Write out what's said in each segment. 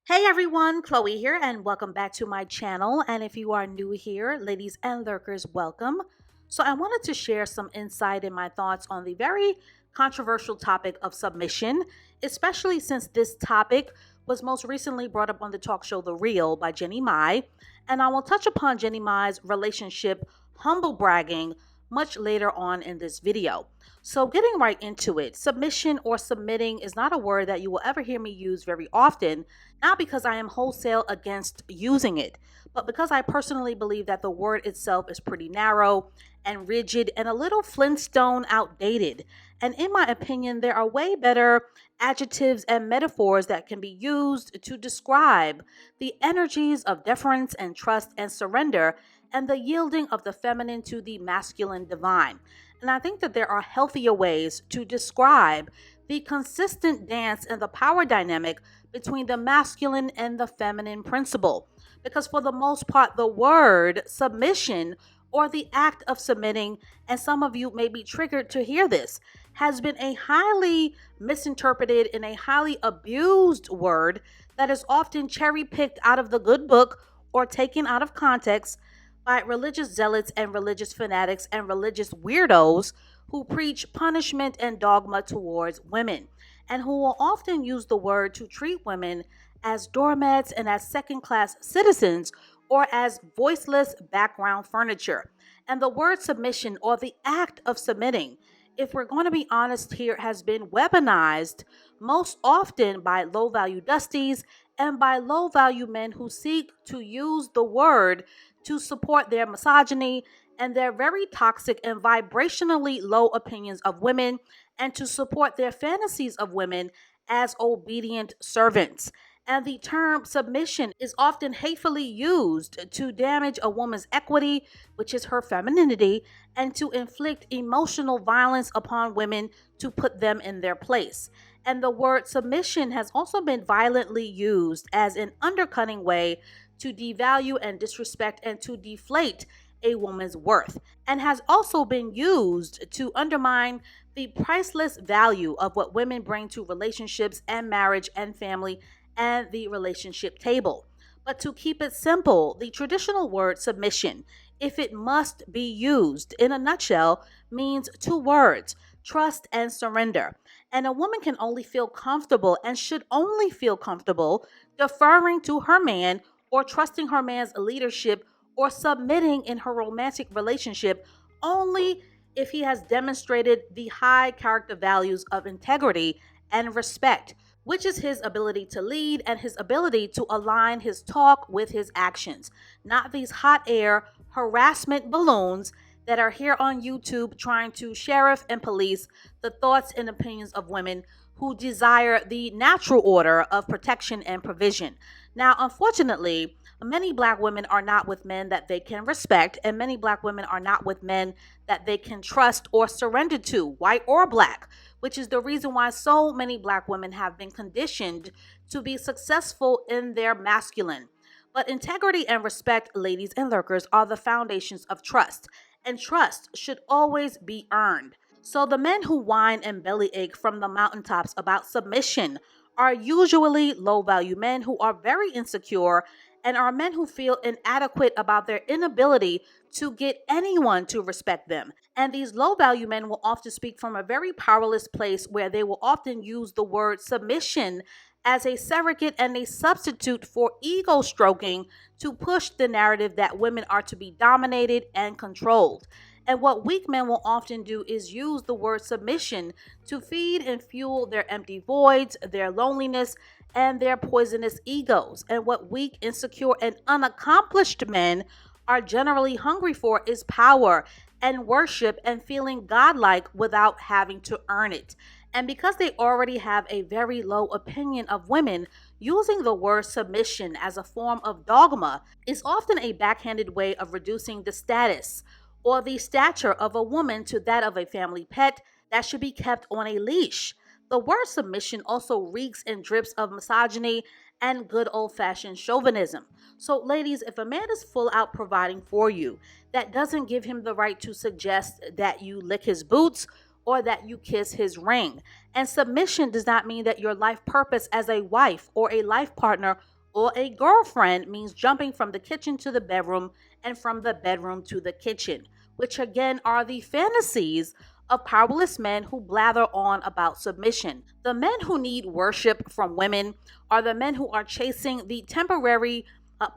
Hey everyone, Chloe here, and welcome back to my channel. And if you are new here, ladies and lurkers, welcome. So, I wanted to share some insight and my thoughts on the very controversial topic of submission, especially since this topic was most recently brought up on the talk show The Real by Jenny Mai. And I will touch upon Jenny Mai's relationship humble bragging much later on in this video. So, getting right into it, submission or submitting is not a word that you will ever hear me use very often, not because I am wholesale against using it, but because I personally believe that the word itself is pretty narrow and rigid and a little Flintstone outdated. And in my opinion, there are way better adjectives and metaphors that can be used to describe the energies of deference and trust and surrender and the yielding of the feminine to the masculine divine. And I think that there are healthier ways to describe the consistent dance and the power dynamic between the masculine and the feminine principle. Because for the most part, the word submission or the act of submitting, and some of you may be triggered to hear this, has been a highly misinterpreted and a highly abused word that is often cherry picked out of the good book or taken out of context by religious zealots and religious fanatics and religious weirdos who preach punishment and dogma towards women, and who will often use the word to treat women as doormats and as second class citizens or as voiceless background furniture. And the word submission or the act of submitting, if we're going to be honest here, has been weaponized most often by low value dusties and by low value men who seek to use the word to support their misogyny and their very toxic and vibrationally low opinions of women, and to support their fantasies of women as obedient servants. And the term submission is often hatefully used to damage a woman's equity, which is her femininity, and to inflict emotional violence upon women to put them in their place. And the word submission has also been violently used as an undercutting way to devalue and disrespect and to deflate a woman's worth, and has also been used to undermine the priceless value of what women bring to relationships and marriage and family and the relationship table. But to keep it simple, the traditional word submission, if it must be used in a nutshell, means two words: trust and surrender. And a woman can only feel comfortable and should only feel comfortable deferring to her man or trusting her man's leadership or submitting in her romantic relationship only if he has demonstrated the high character values of integrity and respect, which is his ability to lead and his ability to align his talk with his actions, not these hot air harassment balloons that are here on YouTube trying to sheriff and police the thoughts and opinions of women who desire the natural order of protection and provision. Now, unfortunately, many black women are not with men that they can respect, and many black women are not with men that they can trust or surrender to, white or black, which is the reason why so many black women have been conditioned to be successful in their masculine. But integrity and respect, ladies and lurkers, are the foundations of trust, and trust should always be earned. So the men who whine and bellyache from the mountaintops about submission are usually low value men who are very insecure and are men who feel inadequate about their inability to get anyone to respect them. And these low value men will often speak from a very powerless place where they will often use the word submission as a surrogate and a substitute for ego stroking to push the narrative that women are to be dominated and controlled. And what weak men will often do is use the word submission to feed and fuel their empty voids, their loneliness, and their poisonous egos. And what weak, insecure, and unaccomplished men are generally hungry for is power and worship and feeling godlike without having to earn it. And because they already have a very low opinion of women, using the word submission as a form of dogma is often a backhanded way of reducing the status or the stature of a woman to that of a family pet that should be kept on a leash. The word submission also reeks and drips of misogyny and good old fashioned chauvinism. So, ladies, if a man is full out providing for you, that doesn't give him the right to suggest that you lick his boots or that you kiss his ring. And submission does not mean that your life purpose as a wife or a life partner or a girlfriend means jumping from the kitchen to the bedroom and from the bedroom to the kitchen, which again are the fantasies of powerless men who blather on about submission. The men who need worship from women are the men who are chasing the temporary,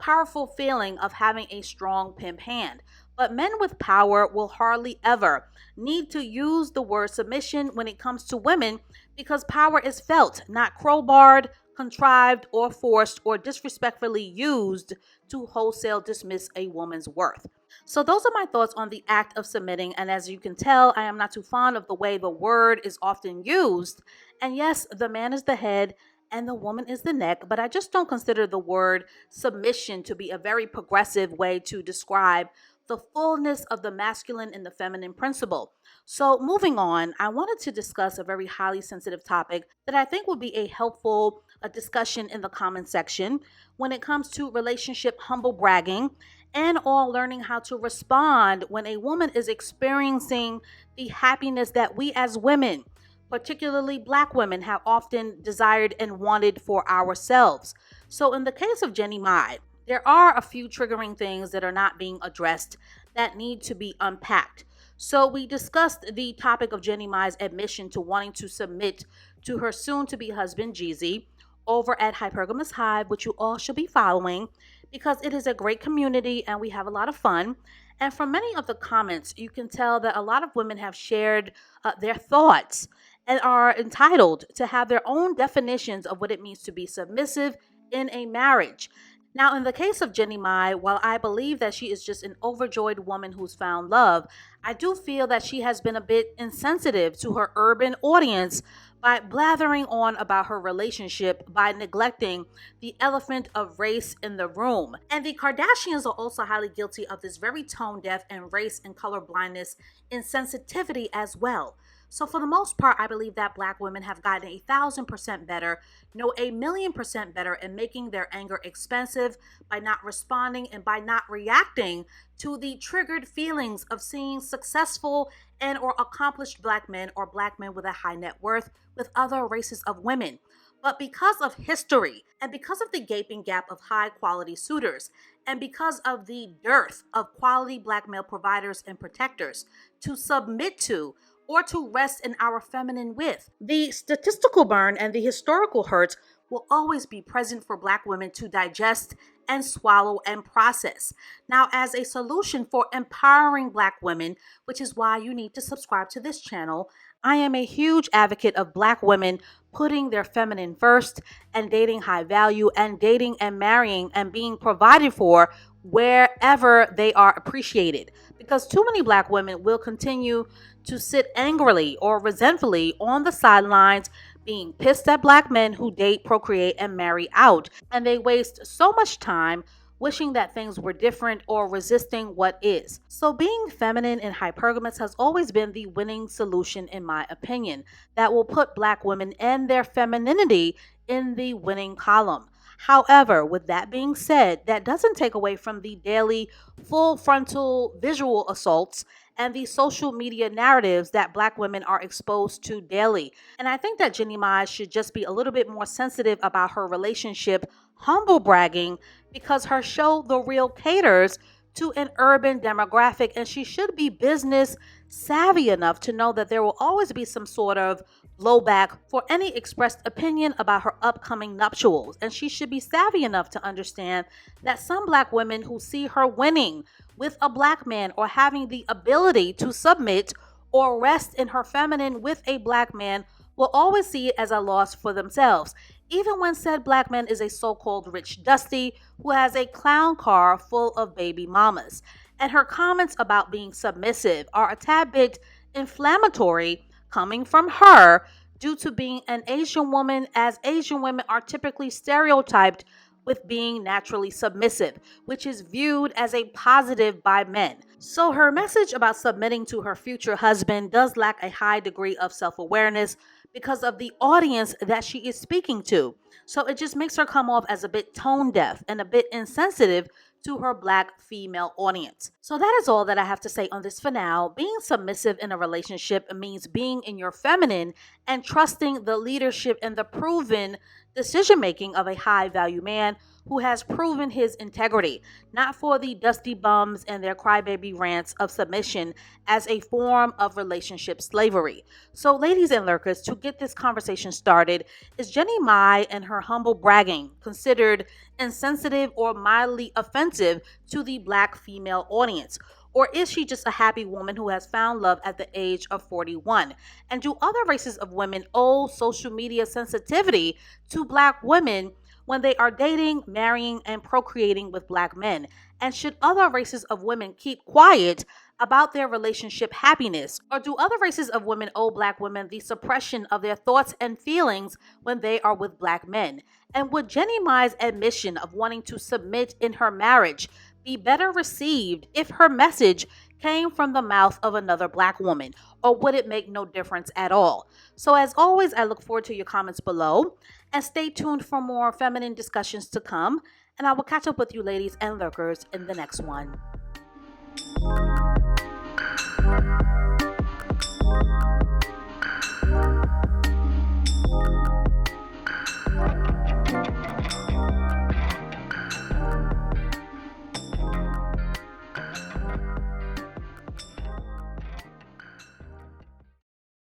powerful feeling of having a strong pimp hand. But men with power will hardly ever need to use the word submission when it comes to women because power is felt, not crowbarred, contrived, or forced or disrespectfully used to wholesale dismiss a woman's worth. So, those are my thoughts on the act of submitting. And as you can tell, I am not too fond of the way the word is often used. And yes, the man is the head and the woman is the neck, but I just don't consider the word submission to be a very progressive way to describe the fullness of the masculine and the feminine principle. So, moving on, I wanted to discuss a very highly sensitive topic that I think would be a helpful discussion in the comment section when it comes to relationship humble bragging and all learning how to respond when a woman is experiencing the happiness that we as women, particularly Black women, have often desired and wanted for ourselves. So, in the case of Jenny Mai, there are a few triggering things that are not being addressed that need to be unpacked. So, we discussed the topic of Jenny Mai's admission to wanting to submit to her soon to be husband, Jeezy, over at Hypergamous Hive, which you all should be following because it is a great community and we have a lot of fun. And from many of the comments, you can tell that a lot of women have shared their thoughts and are entitled to have their own definitions of what it means to be submissive in a marriage. Now, in the case of Jenny Mai, while I believe that she is just an overjoyed woman who's found love, I do feel that she has been a bit insensitive to her urban audience by blathering on about her relationship by neglecting the elephant of race in the room. And the Kardashians are also highly guilty of this very tone deaf and race and color blindness insensitivity as well. So, for the most part, I believe that Black women have gotten 1,000% better, no, 1,000,000% better in making their anger expensive by not responding and by not reacting to the triggered feelings of seeing successful and or accomplished Black men or Black men with a high net worth with other races of women. But because of history and because of the gaping gap of high quality suitors and because of the dearth of quality Black male providers and protectors to submit to or to rest in our feminine with, the statistical burn and the historical hurt will always be present for Black women to digest and swallow and process. Now, as a solution for empowering Black women, which is why you need to subscribe to this channel, I am a huge advocate of Black women putting their feminine first and dating high value and dating and marrying and being provided for wherever they are appreciated. Because too many Black women will continue to sit angrily or resentfully on the sidelines, being pissed at Black men who date, procreate, and marry out. And they waste so much time wishing that things were different or resisting what is. So being feminine and hypergamous has always been the winning solution in my opinion, that will put Black women and their femininity in the winning column. However, with that being said, that doesn't take away from the daily full frontal visual assaults and the social media narratives that Black women are exposed to daily. And I think that Jenny Mai should just be a little bit more sensitive about her relationship humble bragging because her show The Real caters to an urban demographic and she should be business savvy enough to know that there will always be some sort of blowback for any expressed opinion about her upcoming nuptials. And she should be savvy enough to understand that some Black women who see her winning with a Black man or having the ability to submit or rest in her feminine with a Black man will always see it as a loss for themselves, even when said Black man is a so-called rich dusty who has a clown car full of baby mamas. And her comments about being submissive are a tad bit inflammatory coming from her due to being an Asian woman, as Asian women are typically stereotyped with being naturally submissive, which is viewed as a positive by men. So her message about submitting to her future husband does lack a high degree of self-awareness because of the audience that she is speaking to. So it just makes her come off as a bit tone deaf and a bit insensitive to her Black female audience. So that is all that I have to say on this for now. Being submissive in a relationship means being in your feminine and trusting the leadership and the proven decision making of a high value man who has proven his integrity, not for the dusty bums and their crybaby rants of submission as a form of relationship slavery. So, ladies and lurkers, to get this conversation started, is Jenny Mai and her humble bragging considered insensitive or mildly offensive to the black female audience? Or is she just a happy woman who has found love at the age of 41? And do other races of women owe social media sensitivity to black women when they are dating, marrying, and procreating with black men? And should other races of women keep quiet about their relationship happiness? Or do other races of women owe black women the suppression of their thoughts and feelings when they are with black men? And would Jenny Mai's admission of wanting to submit in her marriage be better received if her message came from the mouth of another black woman? Or would it make no difference at all? So, as always, I look forward to your comments below and stay tuned for more feminine discussions to come. And I will catch up with you, ladies and lurkers, in the next one.